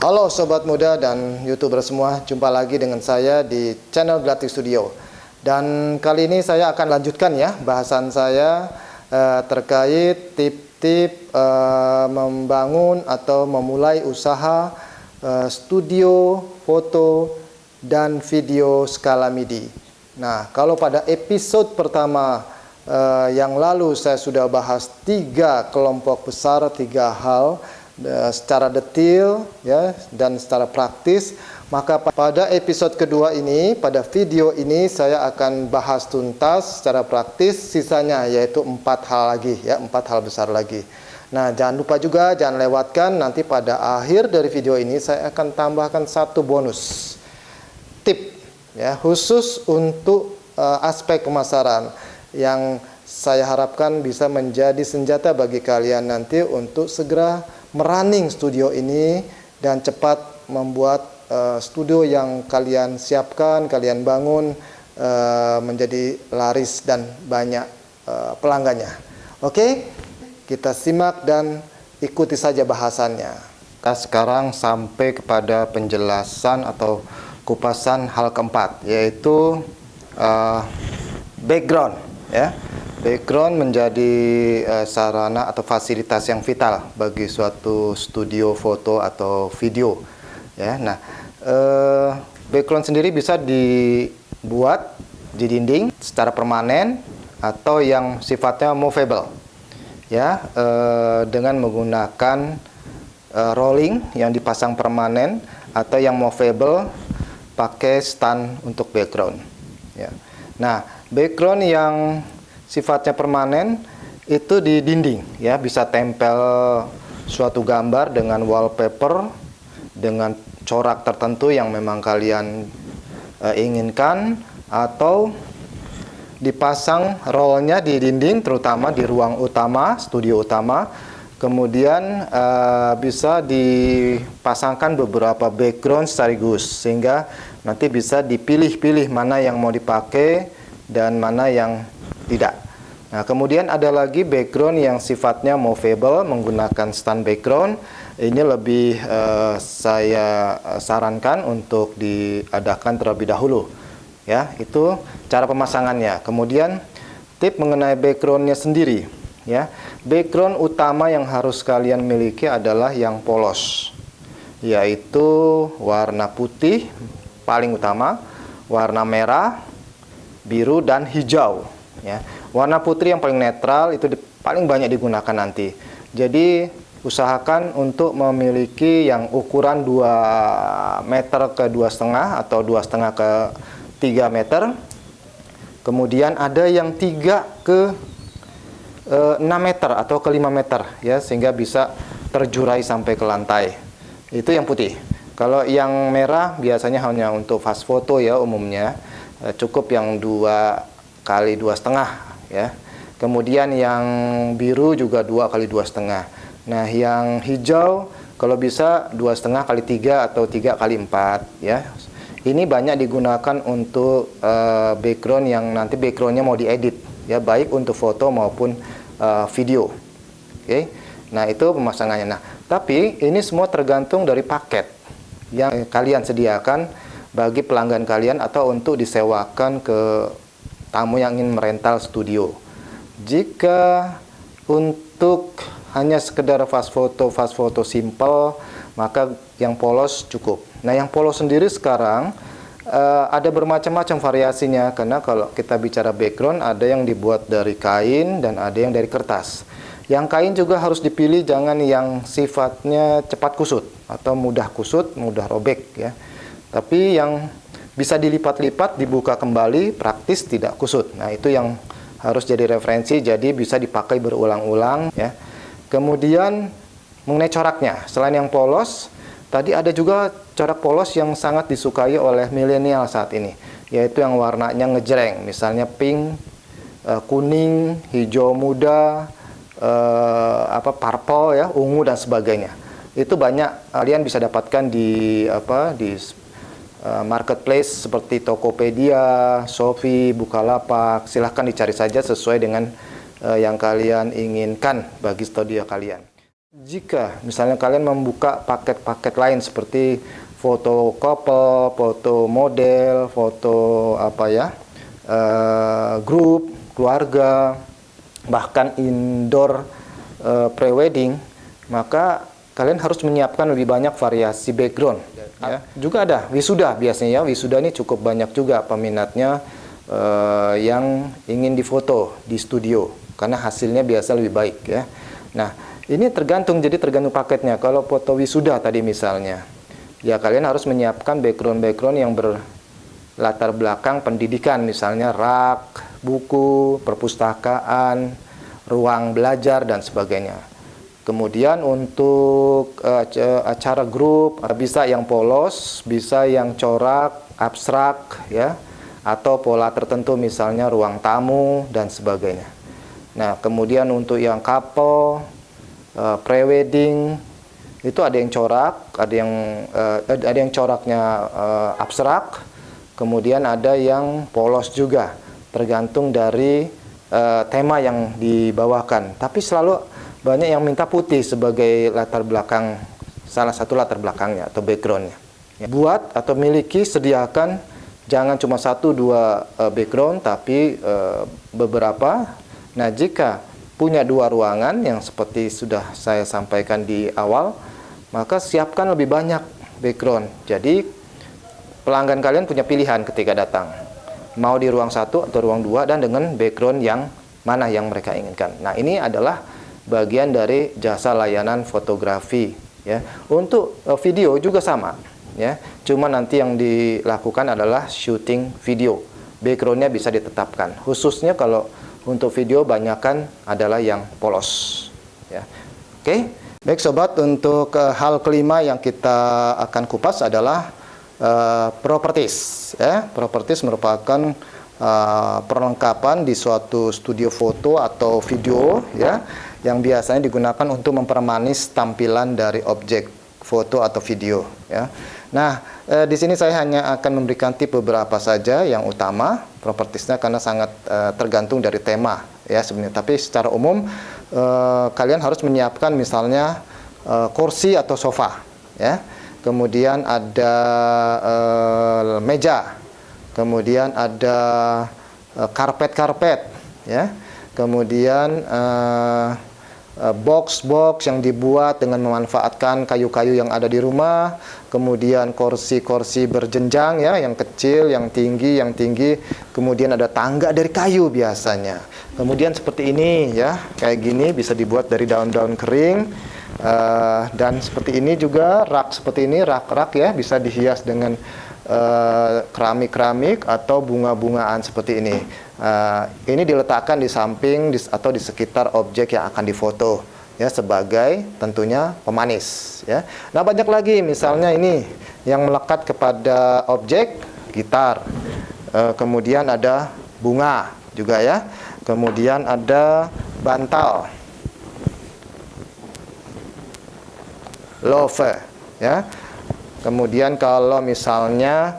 Halo Sobat Muda dan YouTuber semua, jumpa lagi dengan saya di channel Glatik Studio. Dan kali ini saya akan lanjutkan ya bahasan saya terkait tip-tip membangun atau memulai usaha studio foto dan video skala MIDI. Nah, kalau pada episode pertama yang lalu saya sudah bahas 3 kelompok besar, 3 hal secara detail ya dan secara praktis, maka pada episode kedua ini, pada video ini saya akan bahas tuntas secara praktis sisanya, yaitu 4 hal lagi ya, 4 hal besar lagi. Nah, jangan lupa juga, jangan lewatkan, nanti pada akhir dari video ini saya akan tambahkan 1 bonus tip ya, khusus untuk aspek pemasaran yang saya harapkan bisa menjadi senjata bagi kalian nanti untuk segera merunning studio ini dan cepat membuat studio yang kalian siapkan, kalian bangun menjadi laris dan banyak pelanggannya. Oke, kita simak dan ikuti saja bahasannya. Kita sekarang sampai kepada penjelasan atau kupasan hal keempat, yaitu background ya. Background menjadi sarana atau fasilitas yang vital bagi suatu studio foto atau video ya. Nah, background sendiri bisa dibuat di dinding secara permanen atau yang sifatnya movable ya, dengan menggunakan rolling yang dipasang permanen atau yang movable pakai stand untuk background ya. Nah, background yang sifatnya permanen itu di dinding ya, bisa tempel suatu gambar dengan wallpaper dengan corak tertentu yang memang kalian inginkan, atau dipasang rollnya di dinding, terutama di ruang utama, studio utama. Kemudian bisa dipasangkan beberapa background sekaligus, sehingga nanti bisa dipilih-pilih mana yang mau dipakai dan mana yang tidak. Nah, kemudian ada lagi background yang sifatnya movable menggunakan stand background. Ini lebih saya sarankan untuk diadakan terlebih dahulu. Ya, itu cara pemasangannya. Kemudian tip mengenai backgroundnya sendiri. Ya, background utama yang harus kalian miliki adalah yang polos, yaitu warna putih paling utama, warna merah, biru dan hijau. Ya, warna putih yang paling netral itu paling banyak digunakan nanti. Jadi usahakan untuk memiliki yang ukuran 2 meter ke 2,5 atau 2,5 ke 3 meter. Kemudian ada yang 3 ke 6 meter atau ke 5 meter ya, sehingga bisa terjurai sampai ke lantai. Itu yang putih. Kalau yang merah biasanya hanya untuk fast foto ya, umumnya cukup yang 2 kali 2,5 ya. Kemudian yang biru juga 2 kali 2,5. Nah, yang hijau kalau bisa 2,5 kali 3 atau 3 kali 4 ya. Ini banyak digunakan untuk background yang nanti backgroundnya mau diedit ya, baik untuk foto maupun video. Oke. Nah, itu pemasangannya. Nah, tapi ini semua tergantung dari paket yang kalian sediakan bagi pelanggan kalian atau untuk disewakan ke tamu yang ingin merental studio. Jika untuk hanya sekedar fast foto simple, maka yang polos cukup. Nah, yang polos sendiri sekarang ada bermacam-macam variasinya, karena kalau kita bicara background ada yang dibuat dari kain dan ada yang dari kertas. Yang kain juga harus dipilih, jangan yang sifatnya cepat kusut atau mudah kusut, mudah robek ya. Tapi yang bisa dilipat-lipat, dibuka kembali, praktis, tidak kusut. Nah, itu yang harus jadi referensi, jadi bisa dipakai berulang-ulang ya. Kemudian mengenai coraknya, selain yang polos, tadi ada juga corak polos yang sangat disukai oleh milenial saat ini, yaitu yang warnanya ngejreng, misalnya pink, kuning, hijau muda, purple ya, ungu dan sebagainya. Itu banyak kalian bisa dapatkan di marketplace seperti Tokopedia, Shopee, Bukalapak. Silahkan dicari saja sesuai dengan yang kalian inginkan bagi studio kalian. Jika misalnya kalian membuka paket-paket lain seperti foto couple, foto model, foto grup, keluarga, bahkan indoor pre-wedding, maka kalian harus menyiapkan lebih banyak variasi background. Ya. Juga ada wisuda biasanya ya, wisuda ini cukup banyak juga peminatnya yang ingin difoto di studio karena hasilnya biasa lebih baik ya. Nah, ini tergantung paketnya. Kalau foto wisuda tadi misalnya, ya kalian harus menyiapkan background yang berlatar belakang pendidikan, misalnya rak, buku, perpustakaan, ruang belajar dan sebagainya. Kemudian untuk acara grup bisa yang polos, bisa yang corak, abstrak ya, atau pola tertentu misalnya ruang tamu dan sebagainya. Nah, kemudian untuk yang couple, pre-wedding itu ada yang corak, ada yang coraknya abstrak, kemudian ada yang polos juga, tergantung dari tema yang dibawakan. Tapi selalu banyak yang minta putih sebagai latar belakang, salah satu latar belakangnya atau backgroundnya. Buat atau miliki, sediakan jangan cuma 1-2 background, tapi beberapa. Nah, jika punya 2 ruangan yang seperti sudah saya sampaikan di awal, maka siapkan lebih banyak background. Jadi pelanggan kalian punya pilihan ketika datang, mau di ruang 1 atau ruang 2 dan dengan background yang mana yang mereka inginkan. Nah, ini adalah bagian dari jasa layanan fotografi ya. Untuk video juga sama ya, cuma nanti yang dilakukan adalah syuting video, backgroundnya bisa ditetapkan. Khususnya kalau untuk video banyakkan adalah yang polos ya. Oke, baik sobat, untuk hal kelima yang kita akan kupas adalah properties ya. Properties merupakan perlengkapan di suatu studio foto atau video ya, yang biasanya digunakan untuk mempermanis tampilan dari objek foto atau video ya. Nah, di sini saya hanya akan memberikan tip beberapa saja yang utama propertiesnya karena sangat tergantung dari tema ya sebenarnya. Tapi secara umum kalian harus menyiapkan misalnya kursi atau sofa ya. Kemudian ada meja, kemudian ada karpet ya. Kemudian box-box yang dibuat dengan memanfaatkan kayu-kayu yang ada di rumah, kemudian kursi-kursi berjenjang ya, yang kecil, yang tinggi, kemudian ada tangga dari kayu biasanya. Kemudian seperti ini ya, kayak gini bisa dibuat dari daun-daun kering, dan seperti ini juga rak seperti ini, rak-rak ya, bisa dihias dengan keramik-keramik atau bunga-bungaan seperti ini. Ini diletakkan di samping atau di sekitar objek yang akan difoto ya, sebagai tentunya pemanis ya. Nah, banyak lagi misalnya ini yang melekat kepada objek, gitar, kemudian ada bunga juga ya, kemudian ada bantal, love ya. Kemudian kalau misalnya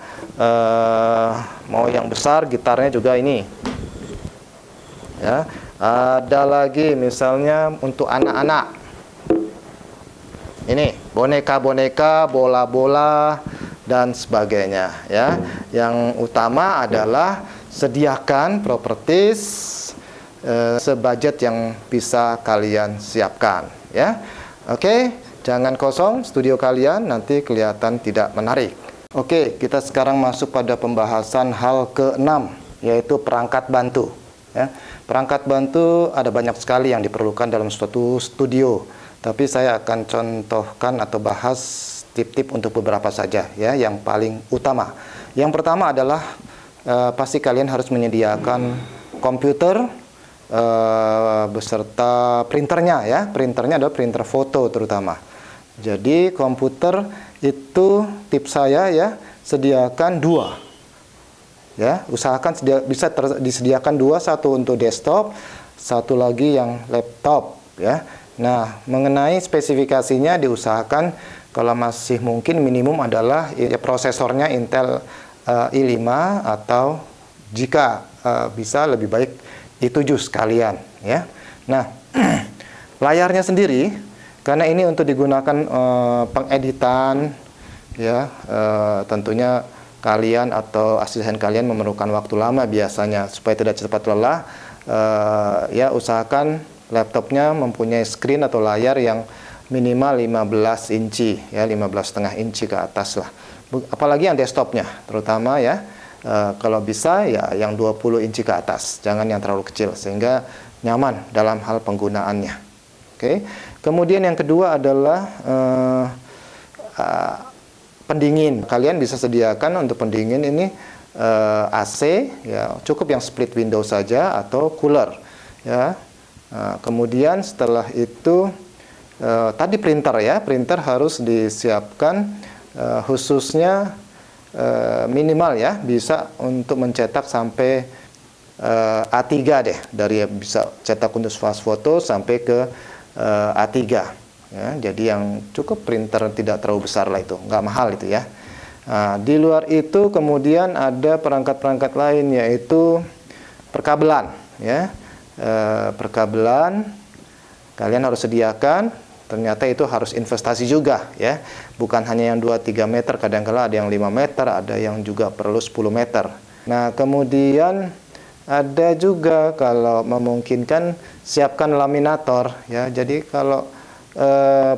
mau yang besar, gitarnya juga ini ya. Ada lagi misalnya untuk anak-anak, ini boneka-boneka, bola-bola dan sebagainya ya. Yang utama adalah sediakan properties sebudget yang bisa kalian siapkan ya. Oke, jangan kosong studio kalian, nanti kelihatan tidak menarik. Oke, kita sekarang masuk pada pembahasan hal ke-6, yaitu perangkat bantu ya. Perangkat bantu ada banyak sekali yang diperlukan dalam suatu studio, tapi saya akan contohkan atau bahas tip-tip untuk beberapa saja ya, yang paling utama. Yang pertama adalah pasti kalian harus menyediakan komputer beserta printernya ya. Printernya adalah printer foto terutama. Jadi komputer itu tips saya ya, sediakan 2. Ya, usahakan bisa disediakan 2, satu untuk desktop, satu lagi yang laptop ya. Nah, mengenai spesifikasinya diusahakan kalau masih mungkin minimum adalah ya, prosesornya Intel i5 atau jika bisa lebih baik i7 sekalian ya. Nah, layarnya sendiri Karena ini untuk digunakan pengeditan, ya, tentunya kalian atau asisten kalian memerlukan waktu lama biasanya. Supaya tidak cepat lelah, ya usahakan laptopnya mempunyai screen atau layar yang minimal 15 inci, ya 15,5 inci ke atas lah. Apalagi yang desktopnya, terutama ya, kalau bisa ya yang 20 inci ke atas, jangan yang terlalu kecil, sehingga nyaman dalam hal penggunaannya. Oke. Kemudian yang kedua adalah pendingin. Kalian bisa sediakan untuk pendingin ini AC, ya cukup yang split window saja, atau cooler, ya. Kemudian setelah itu tadi printer, ya, printer harus disiapkan khususnya minimal, ya, bisa untuk mencetak sampai A3 deh, dari bisa cetak untuk swafoto sampai ke A3, ya. Jadi yang cukup printer tidak terlalu besar lah, itu nggak mahal itu, ya. Di luar itu kemudian ada perangkat-perangkat lain, yaitu perkabelan, ya. Perkabelan kalian harus sediakan. Ternyata itu harus investasi juga, ya. Bukan hanya yang 2-3 meter, kadang-kala ada yang 5 meter, ada yang juga perlu 10 meter. Nah, kemudian ada juga kalau memungkinkan siapkan laminator, ya. Jadi kalau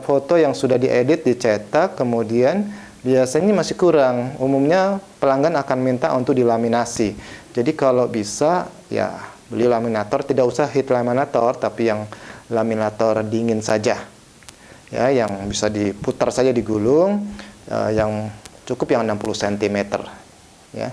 foto yang sudah diedit, dicetak, kemudian biasanya masih kurang. Umumnya pelanggan akan minta untuk dilaminasi. Jadi kalau bisa, ya beli laminator, tidak usah heat laminator, tapi yang laminator dingin saja, ya, yang bisa diputar saja, digulung, yang cukup yang 60 cm, ya.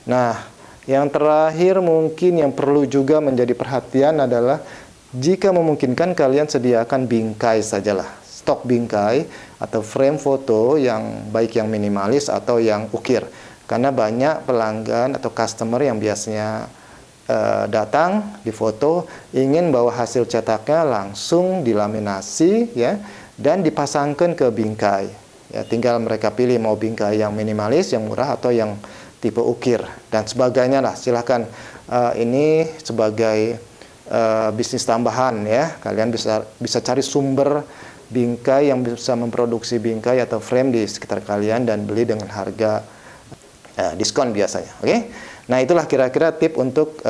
Nah, yang terakhir mungkin yang perlu juga menjadi perhatian adalah jika memungkinkan kalian sediakan bingkai sajalah, stok bingkai atau frame foto yang baik yang minimalis atau yang ukir. Karena banyak pelanggan atau customer yang biasanya datang di foto ingin bawa hasil cetaknya langsung dilaminasi, ya, dan dipasangkan ke bingkai, ya. Tinggal mereka pilih mau bingkai yang minimalis, yang murah, atau yang tipe ukir dan sebagainya lah. Silahkan, ini sebagai bisnis tambahan, ya. Kalian bisa cari sumber bingkai yang bisa memproduksi bingkai atau frame di sekitar kalian dan beli dengan harga diskon biasanya. Oke. Nah, itulah kira-kira tip untuk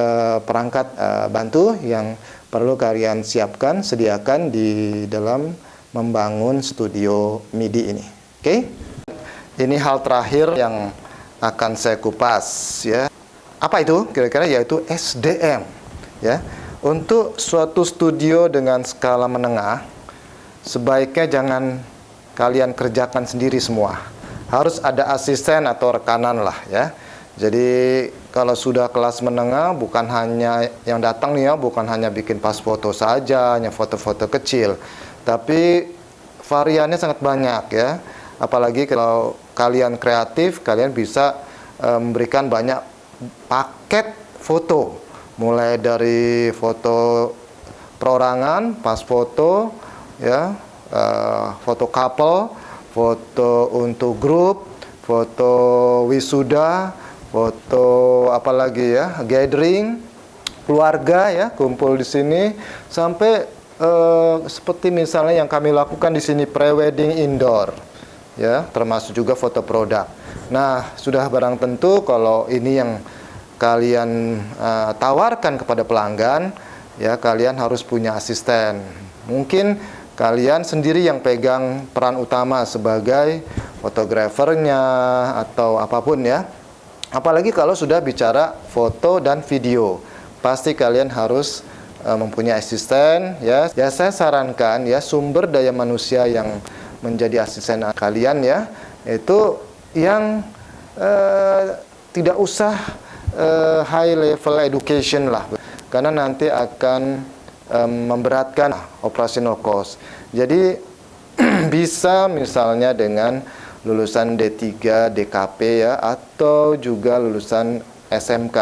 perangkat bantu yang perlu kalian siapkan, sediakan di dalam membangun studio MIDI ini. Oke. Ini hal terakhir yang akan saya kupas, ya. Apa itu? Kira-kira yaitu SDM, ya. Untuk suatu studio dengan skala menengah, sebaiknya jangan kalian kerjakan sendiri semua. Harus ada asisten atau rekanan lah, ya. Jadi kalau sudah kelas menengah, bukan hanya yang datang nih, ya, bukan hanya bikin pas foto saja, hanya foto-foto kecil, tapi variannya sangat banyak, ya. Apalagi kalau kalian kreatif, kalian bisa memberikan banyak paket foto, mulai dari foto perorangan, pas foto, ya, foto couple, foto untuk grup, foto wisuda, foto apalagi, ya, gathering keluarga, ya, kumpul di sini, sampai seperti misalnya yang kami lakukan di sini, pre-wedding indoor, ya, termasuk juga foto produk. Nah, sudah barang tentu kalau ini yang kalian tawarkan kepada pelanggan, ya, kalian harus punya asisten. Mungkin kalian sendiri yang pegang peran utama sebagai fotografernya atau apapun, ya. Apalagi kalau sudah bicara foto dan video, pasti kalian harus mempunyai asisten, ya. Ya, saya sarankan, ya, sumber daya manusia yang menjadi asisten kalian, ya, itu yang tidak usah high level education lah, karena nanti akan memberatkan operational cost. Jadi bisa misalnya dengan lulusan D3, DKP, ya, atau juga lulusan SMK.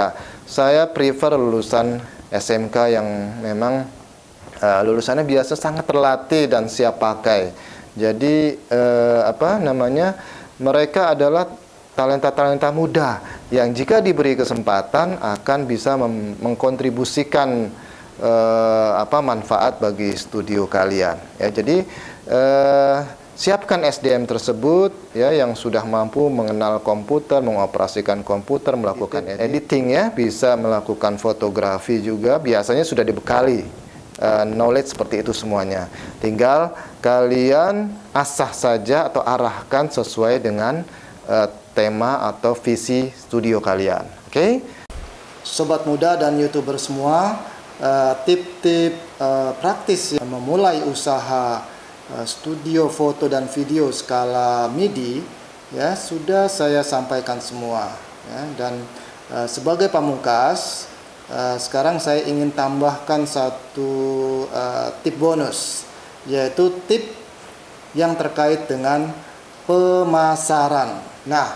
Saya prefer lulusan SMK yang memang lulusannya biasa sangat terlatih dan siap pakai. Jadi mereka adalah talenta-talenta muda yang jika diberi kesempatan akan bisa mengkontribusikan manfaat bagi studio kalian, ya. Jadi siapkan SDM tersebut ya yang sudah mampu mengenal komputer, mengoperasikan komputer, melakukan editing ya, bisa melakukan fotografi juga, biasanya sudah dibekali knowledge seperti itu semuanya. Tinggal kalian asah saja atau arahkan sesuai dengan tema atau visi studio kalian. Oke? Sobat muda dan YouTuber semua, tip-tip praktis yang memulai usaha studio foto dan video skala MIDI ya sudah saya sampaikan semua ya. Dan sebagai pamungkas, sekarang saya ingin tambahkan satu tip bonus, yaitu tip yang terkait dengan pemasaran. Nah,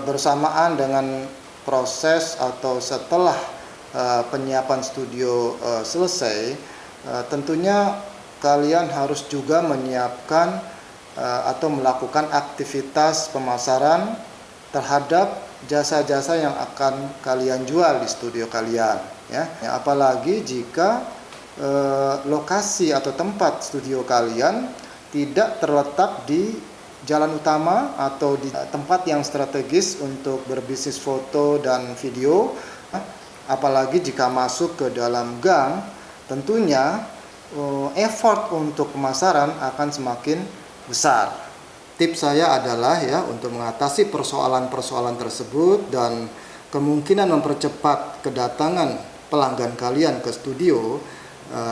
bersamaan dengan proses atau setelah penyiapan studio selesai, tentunya kalian harus juga menyiapkan atau melakukan aktivitas pemasaran terhadap jasa-jasa yang akan kalian jual di studio kalian ya. Apalagi jika lokasi atau tempat studio kalian tidak terletak di jalan utama atau di tempat yang strategis untuk berbisnis foto dan video, apalagi jika masuk ke dalam gang, tentunya effort untuk pemasaran akan semakin besar. Tips saya adalah ya, untuk mengatasi persoalan-persoalan tersebut dan kemungkinan mempercepat kedatangan pelanggan kalian ke studio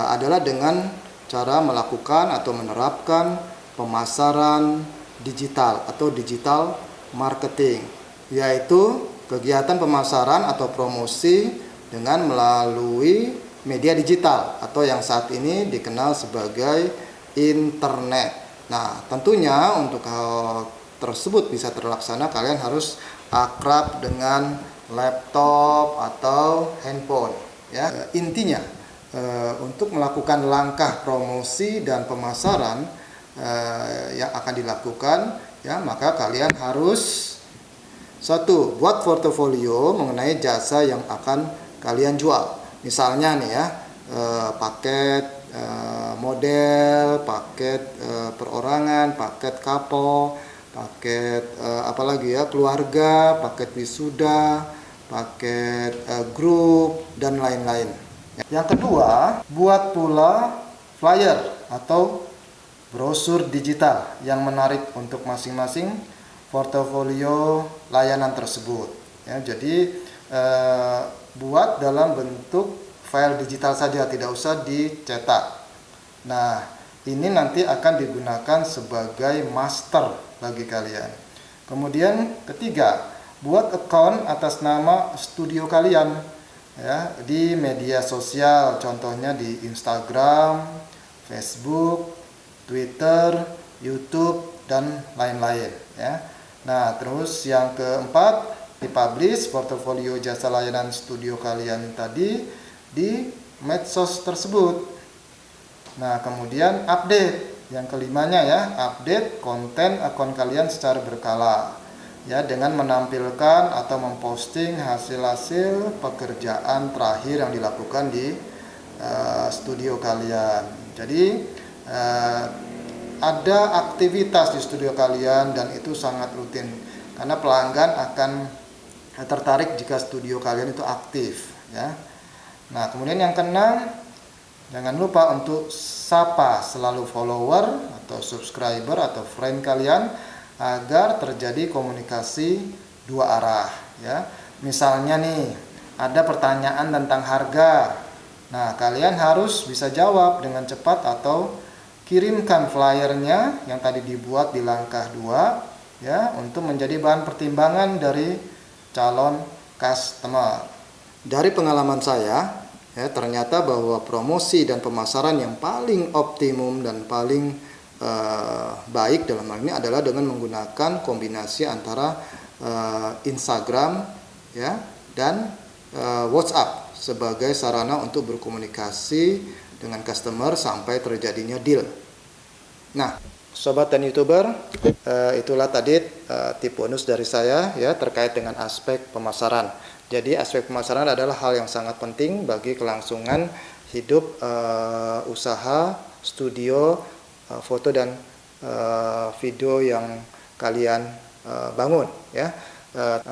adalah dengan cara melakukan atau menerapkan pemasaran digital atau digital marketing, yaitu kegiatan pemasaran atau promosi dengan melalui media digital atau yang saat ini dikenal sebagai internet. Nah, tentunya untuk hal tersebut bisa terlaksana, kalian harus akrab dengan laptop atau handphone ya. Intinya untuk melakukan langkah promosi dan pemasaran yang akan dilakukan ya, maka kalian harus satu, buat portofolio mengenai jasa yang akan kalian jual. Misalnya nih ya, paket model, paket perorangan, paket couple, paket apalagi ya, keluarga, paket wisuda, paket grup, dan lain-lain. Yang kedua, buat pula flyer atau brosur digital yang menarik untuk masing-masing portofolio layanan tersebut ya. Jadi buat dalam bentuk file digital saja, tidak usah dicetak. Nah, ini nanti akan digunakan sebagai master bagi kalian. Kemudian ketiga, buat account atas nama studio kalian ya di media sosial, contohnya di Instagram, Facebook, Twitter, YouTube, dan lain-lain ya. Nah, terus yang keempat, dipublish portofolio jasa layanan studio kalian tadi di medsos tersebut. Nah, kemudian update. Yang kelimanya ya, update konten akun kalian secara berkala ya, dengan menampilkan atau memposting hasil-hasil pekerjaan terakhir yang dilakukan di studio kalian. Jadi ada aktivitas di studio kalian dan itu sangat rutin karena pelanggan akan tertarik jika studio kalian itu aktif ya. Nah, kemudian yang keenam, jangan lupa untuk sapa selalu follower atau subscriber atau friend kalian agar terjadi komunikasi dua arah ya. Misalnya nih, ada pertanyaan tentang harga. Nah, kalian harus bisa jawab dengan cepat atau kirimkan flyernya yang tadi dibuat di langkah 2 ya, untuk menjadi bahan pertimbangan dari calon customer. Dari pengalaman saya ya, ternyata bahwa promosi dan pemasaran yang paling optimum dan paling baik dalam hal ini adalah dengan menggunakan kombinasi antara Instagram ya dan WhatsApp sebagai sarana untuk berkomunikasi dengan customer sampai terjadinya deal. Nah, sobat dan YouTuber, itulah tadi tip bonus dari saya ya terkait dengan aspek pemasaran. Jadi aspek pemasaran adalah hal yang sangat penting bagi kelangsungan hidup usaha studio foto dan video yang kalian bangun, ya.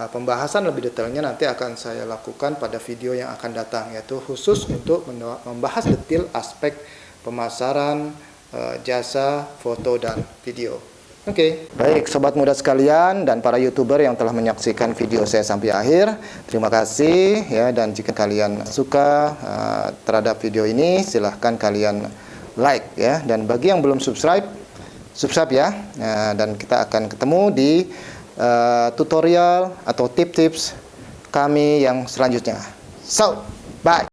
Pembahasan lebih detailnya nanti akan saya lakukan pada video yang akan datang, yaitu khusus untuk membahas detail aspek pemasaran jasa foto dan video. Oke, baik sobat muda sekalian dan para YouTuber yang telah menyaksikan video saya sampai akhir. Terima kasih ya, dan jika kalian suka terhadap video ini, silahkan kalian like ya, dan bagi yang belum subscribe ya. Dan kita akan ketemu di tutorial atau tips-tips kami yang selanjutnya. So, bye.